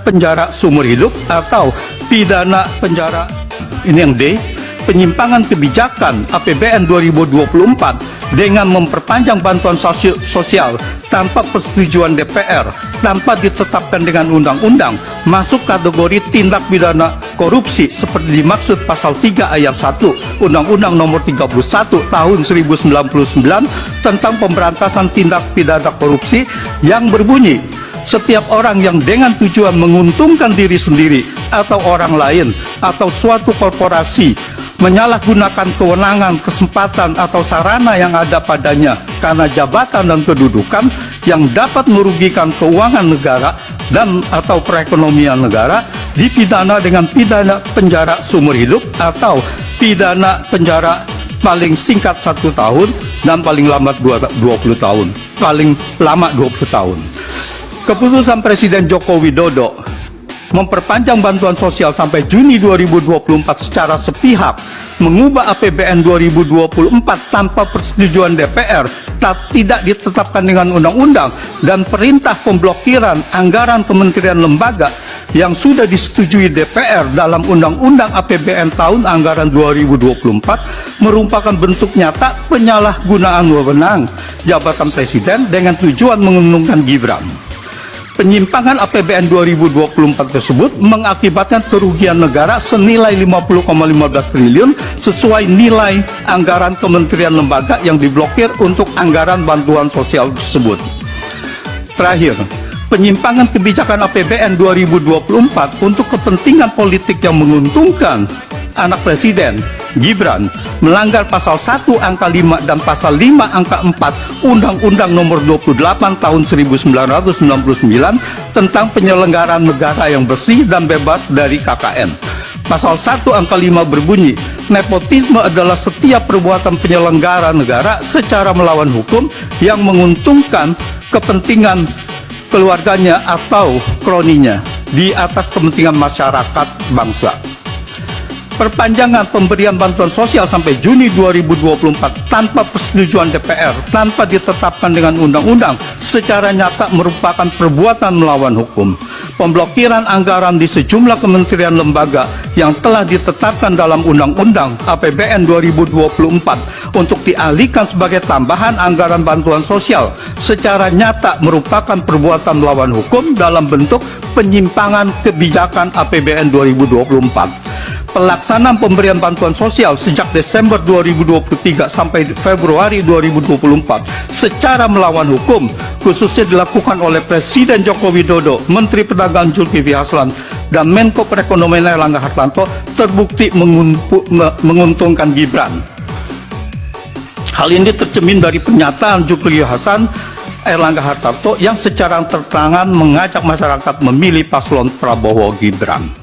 penjara seumur hidup atau pidana penjara, ini yang D, penyimpangan kebijakan APBN 2024 dengan memperpanjang bantuan sosial tanpa persetujuan DPR, tanpa ditetapkan dengan undang-undang, masuk kategori tindak pidana korupsi seperti dimaksud pasal 3 ayat 1 Undang-Undang Nomor 31 Tahun 1099 tentang pemberantasan tindak pidana korupsi yang berbunyi, setiap orang yang dengan tujuan menguntungkan diri sendiri atau orang lain atau suatu korporasi menyalahgunakan kewenangan, kesempatan, atau sarana yang ada padanya karena jabatan dan kedudukan yang dapat merugikan keuangan negara dan atau perekonomian negara, dipidana dengan pidana penjara seumur hidup atau pidana penjara paling singkat 1 tahun dan paling lambat 20 tahun. Paling lama 20 tahun. Keputusan Presiden Joko Widodo memperpanjang bantuan sosial sampai Juni 2024 secara sepihak, mengubah APBN 2024 tanpa persetujuan DPR, tidak ditetapkan dengan undang-undang, dan perintah pemblokiran anggaran kementerian lembaga yang sudah disetujui DPR dalam Undang-Undang APBN tahun anggaran 2024 merupakan bentuk nyata penyalahgunaan wewenang jabatan presiden dengan tujuan menguntungkan Gibran. Penyimpangan APBN 2024 tersebut mengakibatkan kerugian negara senilai 50,15 triliun sesuai nilai anggaran kementerian lembaga yang diblokir untuk anggaran bantuan sosial tersebut. Terakhir, penyimpangan kebijakan APBN 2024 untuk kepentingan politik yang menguntungkan anak presiden Gibran melanggar pasal 1 angka 5 dan pasal 5 angka 4 Undang-Undang Nomor 28 Tahun 1999 tentang penyelenggaraan negara yang bersih dan bebas dari KKN. Pasal 1 angka 5 berbunyi, nepotisme adalah setiap perbuatan penyelenggara negara secara melawan hukum yang menguntungkan kepentingan keluarganya atau kroninya di atas kepentingan masyarakat bangsa. Perpanjangan pemberian bantuan sosial sampai Juni 2024 tanpa persetujuan DPR, tanpa ditetapkan dengan undang-undang, secara nyata merupakan perbuatan melawan hukum. Pemblokiran anggaran di sejumlah kementerian lembaga yang telah ditetapkan dalam Undang-Undang APBN 2024 untuk dialihkan sebagai tambahan anggaran bantuan sosial secara nyata merupakan perbuatan melawan hukum dalam bentuk penyimpangan kebijakan APBN 2024. Pelaksanaan pemberian bantuan sosial sejak Desember 2023 sampai Februari 2024 secara melawan hukum, khususnya dilakukan oleh Presiden Joko Widodo, Menteri Perdagangan Zulkifli Hasan, dan Menko Perekonomian Airlangga Hartarto, terbukti menguntungkan Gibran. Hal ini tercermin dari pernyataan Zulkifli Hasan, Airlangga Hartarto yang secara terang-terangan mengajak masyarakat memilih paslon Prabowo Gibran.